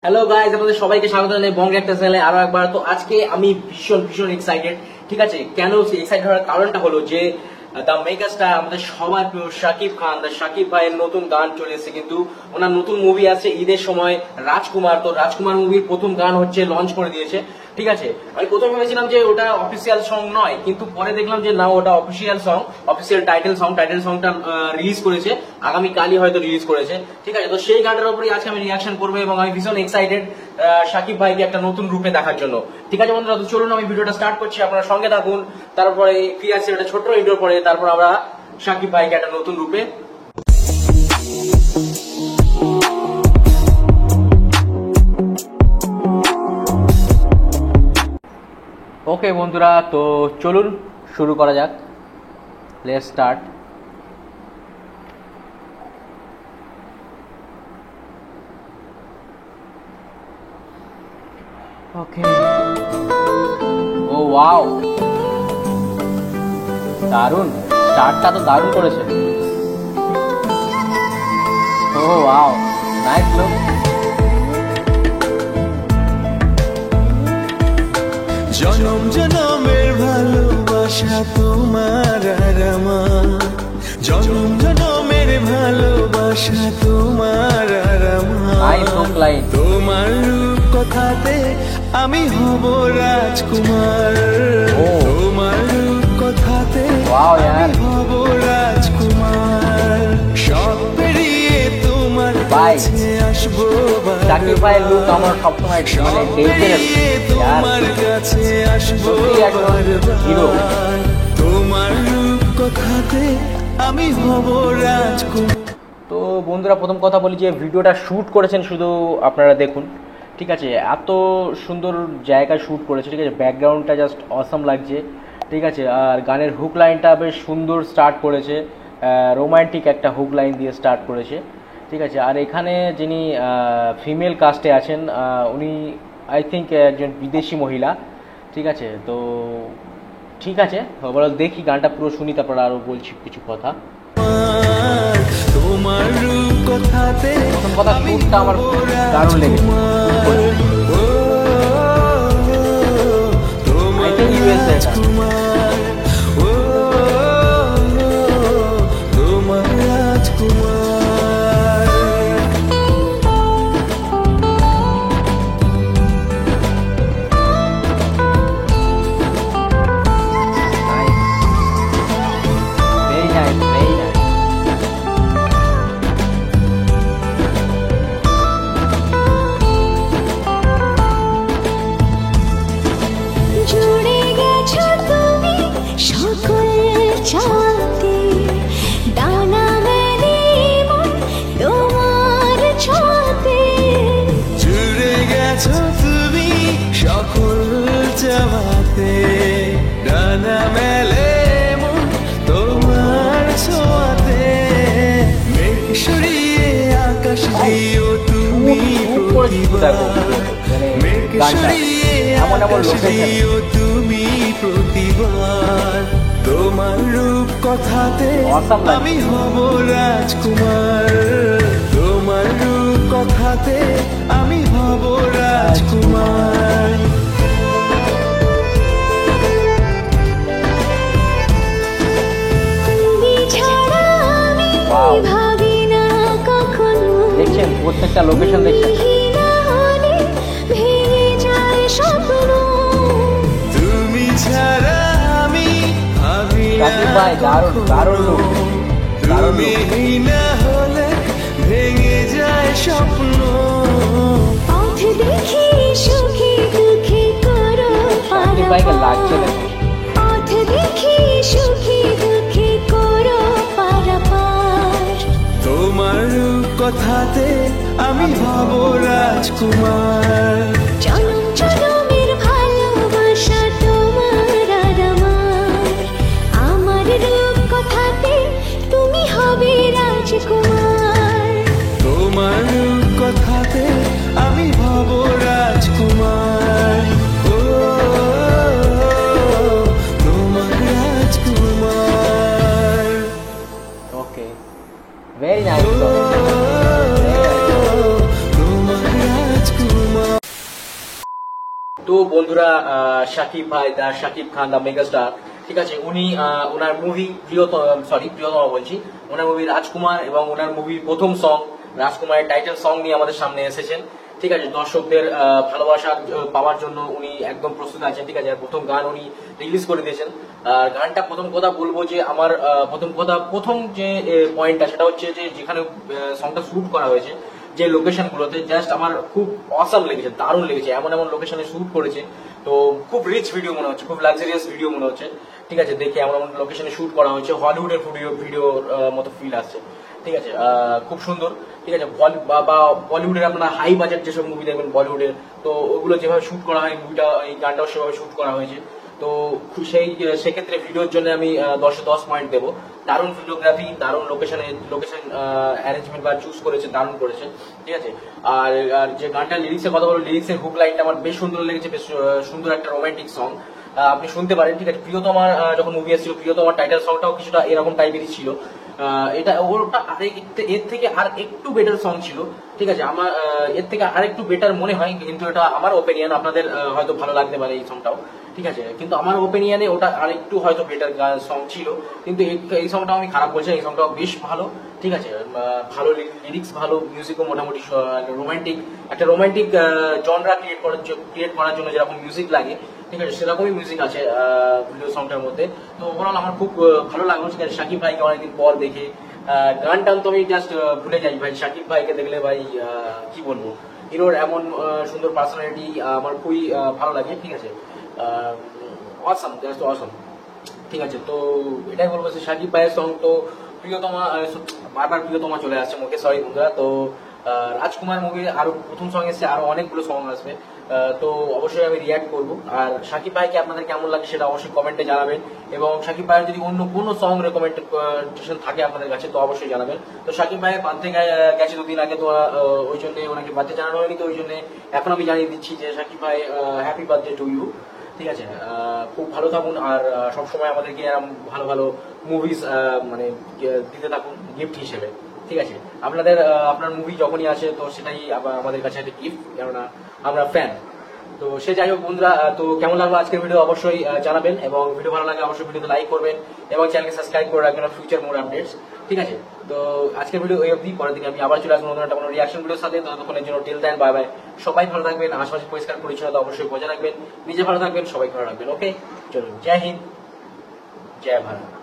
Hello guys, আপনাদের সবাইকে স্বাগত জানাই বং একটা চ্যানেলে আরো একবার। তো আজকে আমি ভীষণ ভীষণ এক্সাইটেড। ঠিক আছে, কেন এক্সাইটেড হওয়ার কারণটা হলো যে দ্য মেগাস্টার আমাদের সবার প্রিয় শাকিব খান, শাকিব ভাইয়ের নতুন গান চলে এসেছে। কিন্তু ওনার নতুন মুভি আছে ঈদের সময়, রাজকুমার। তো রাজকুমার মুভির প্রথম গান হচ্ছে লঞ্চ করে দিয়েছে। ঠিক আছে, আমি প্রথমে ভেবেছিলাম যে ওটা অফিসিয়াল সং নয়, কিন্তু পরে দেখলাম যে না, ওটা অফিসিয়াল সং, অফিসিয়াল টাইটেল সংটা রিলিজ করেছে, আগামী কালই হয়তো রিলিজ করেছে। ঠিক আছে, তো সেই গানটার উপরই আজকে আমি রিয়াকশন করবো এবং আমি ভীষণ এক্সাইটেড শাকিব ভাইকে একটা নতুন রূপে দেখার জন্য। ঠিক আছে বন্ধুরা, তো চলুন আমি ভিডিওটা স্টার্ট করছি, আপনারা সঙ্গে থাকুন। তারপরে ফিরে আসছে একটা ছোট্ট ইন্ট্রো পরে, তারপর আমরা শাকিব ভাইকে একটা নতুন রূপে। ওকে বন্ধুরা, তো চলুন শুরু করা যাক। Let's start. Okay, oh wow, দারুণ, স্টার্টটা তো দারুণ করেছে। Oh wow, nice look. জনম জনমের ভালোবাসা তোমার আর আমার, জনম জনমের ভালোবাসা তোমার আর আমার। তোমার রূপ কথাতে আমি হব রাজকুমার, তোমার রূপ কথাতে আমি হব রাজকুমার। সব পেরিয়ে তোমার কাছে আসবো, শাকিব ভাইয়ের লুক আমার সবসময় মানে তোমার কাছে আসবো হিরো। তোমার রূপ কথাতে আমি হব রাজকুমার। তো বন্ধুরা, প্রথম কথা বলি যে ভিডিওটা শ্যুট করেছেন শুধু আপনারা দেখুন। ঠিক আছে, এত সুন্দর জায়গায় শ্যুট করেছে। ঠিক আছে, ব্যাকগ্রাউন্ডটা জাস্ট অসাম লাগছে। ঠিক আছে, আর গানের হুক লাইনটা বেশ সুন্দর স্টার্ট করেছে, রোমান্টিক একটা হুক লাইন দিয়ে স্টার্ট করেছে। ঠিক আছে, আর এখানে যিনি ফিমেল কাস্টে আছেন উনি আই থিঙ্ক একজন বিদেশি মহিলা। ঠিক আছে, তো ঠিক আছে, ওভারঅল দেখি গানটা পুরো শুনি, তারপর আরও বলছি কিছু কথা। তোমার রূপ কথাতে প্রথম কথা, শ্যুটটা আমার দারুণ লেগেছে। ইউএসএ তুমি প্রতিবার, তোমার রূপ কথাতে আমি হব রাজকুমার, তোমার রূপ কথাতে আমি হব রাজকুমার। দেখছেন প্রত্যেকটা লোকেশন দেখছেন। তুমি ছাড়া আমি ভাবি তুমি না হলে ভেঙে যায় স্বপ্ন। পথ দেখি সুখী দুঃখী করো পারাপার। তোমার রূপ কথাতে আমি হব রাজকুমার। জনম জনমের ভালোবাসা তোমার আর আমার, আমার রূপ কথাতে তুমি হবে রাজকুমার। তোমার রূপ কথাতে আমি হব রাজকুমার। তোমার রাজকুমার। ওকে, ভেরি নাইস। তোমার রাজকুমার। তো বন্ধুরা, শাকিব ভাই, শাকিব খান দা মেগাস্টার, ঠিক আছে, উনি ওনার মুভি প্রিয়তমা বলছি, ওনার মুভি রাজকুমার এবং ওনার মুভির প্রথম সং রাজকুমারের টাইটেল সং নিয়ে আমাদের সামনে এসেছেন। ঠিক আছে, দর্শকদের ভালোবাসা পাওয়ার জন্য উনি একদম প্রস্তুত আছেন। ঠিক আছে, আর প্রথম গান উনি রিলিজ করে দিয়েছেন। আর গানটা প্রথম কথা বলবো যে আমার প্রথম যে পয়েন্টটা সেটা হচ্ছে যে যেখানে সংটা শুট করা হয়েছে, যে লোকেশন গুলোতে জাস্ট আমার খুব অসাম লেগেছে, দারুণ লেগেছে। এমন এমন লোকেশনে শুট করেছে, তো খুব রিচ ভিডিও মনে হচ্ছে, খুব লাক্সারিয়াস ভিডিও মনে হচ্ছে। ঠিক আছে, দেখে এমন এমন লোকেশনে শুট করা হয়েছে, হলিউডের ভিডিওর মতো ফিল আসছে। ঠিক আছে, খুব সুন্দর। ঠিক আছে, বা বলিউডের আপনারা হাই বাজেট যেসব মুভি দেখবেন বলিউডের, তো ওগুলো যেভাবে শুট করা হয় মুভিটা, এই গানটাও সেভাবে শুট করা হয়েছে। তো সেক্ষেত্রে ভিডিওর জন্য আমি 10-এ 10 পয়েন্ট দেবো। দারুণ ভিডিওগ্রাফি, দারুণ লোকেশন অ্যারেঞ্জমেন্ট বা চুজ করেছে, দারুণ করেছে। ঠিক আছে, আর যে গানটা লিরিক্সের কথা বলো, লিরিক্সের হুক লাইনটা আমার বেশ সুন্দর লেগেছে, বেশ সুন্দর একটা রোমান্টিক সং। আপনি শুনতে পারেন। ঠিক আছে, প্রিয়তমার যখন মুভি এসেছিল, প্রিয়তমার টাইটেল সংটাও কিছুটা এরকম টাইপেরই ছিল। এটা ওটা এর থেকে আর একটু বেটার সং ছিল। ঠিক আছে, আমার এর থেকে আর একটু বেটার মনে হয়, কিন্তু এটা আমার ওপিনিয়ন, আপনাদের হয়তো ভালো লাগতে পারে এই সংটাও। ঠিক আছে, কিন্তু আমার ওপিনিয়নে ওটা আর একটু হয়তো বেটার সং ছিল, কিন্তু এই সংটাও আমি খারাপ বলছি, এই সংটাও বেশ ভালো। ঠিক আছে, ভালো লিরিক্স, ভালো মিউজিকও মোটামুটি একটা রোমান্টিক জনরা ক্রিয়েট করার জন্য যেরকম মিউজিক লাগে, ঠিক আছে, সেরকমই মিউজিক আছে ভিডিও সংটার মধ্যে। তো ওভারঅল আমার খুব ভালো লাগলো। ঠিক আছে, শাকিব ভাইকে অনেকদিন পর দেখে গান টান তো আমি জাস্ট ভুলে যাই ভাই। শাকিব ভাইকে দেখলে ভাই কি বলবো, হিরোর এমন সুন্দর পার্সোনালিটি আমার খুবই ভালো লাগে। ঠিক আছে, অসাম, জাস্ট অসাম। ঠিক আছে, তো এটাই বলবো যে শাকিব ভাইয়ের সং তো প্রিয়তমা, বারবার প্রিয়তমা চলে আসছে মুখে, সরি বন্ধুরা। তো রাজকুমার মুভির আরো প্রথম সং এসছে, আরো অনেকগুলো সং আসবে, তো অবশ্যই আমি রিয়াক্ট করবো। আর শাকিব ভাইকে আপনাদের কেমন লাগে সেটা অবশ্যই কমেন্টে জানাবেন, এবং শাকিব ভাইয়ের যদি অন্য কোনো সং রেকমেন্ডেশন থাকে আপনাদের কাছে তো অবশ্যই জানাবেন। তো শাকিব ভাইয়ের বার্থডে গেছে 2 দিন আগে, তো ওই জন্য ওনাকে বার্থডে জানানো হয়নি, তো ওই জন্য এখন আমি জানিয়ে দিচ্ছি যে শাকিব ভাই হ্যাপি বার্থডে টু ইউ। ঠিক আছে, খুব ভালো থাকুন, আর সবসময় আমাদেরকে এরকম ভালো ভালো মুভিজ মানে দিতে থাকুন গিফট হিসেবে। ঠিক আছে, আপনার মুভি যখনই আসে তো সেটাই আমাদের কাছে একটা গিফট, কেননা আমরা ফ্যান। তো সে যাই হোক বন্ধুরা, তো কেমন লাগলো আজকের ভিডিও অবশ্যই জানাবেন, এবং ভিডিও ভালো লাগলে অবশ্যই ভিডিওতে লাইক করবেন এবং চ্যানেলকে সাবস্ক্রাইব করে রাখবেন ফিউচার মোর আপডেটস। ঠিক আছে, তো আজকের ভিডিও এই অবধি, পরের দিন আমি আবার চলে আসবো নতুন একটা কোনো রিয়াকশন ভিডিওর সাথে। ততক্ষণের জন্য টিল দেন, বাই বাই। সবাই ভালো থাকবেন, আশেপাশে পরিষ্কার পরিচ্ছন্নতা অবশ্যই বজায় রাখবেন, নিজে ভালো থাকবেন, সবাই ভালো রাখবেন। ওকে, চলুন, জয় হিন্দ, জয় ভারত।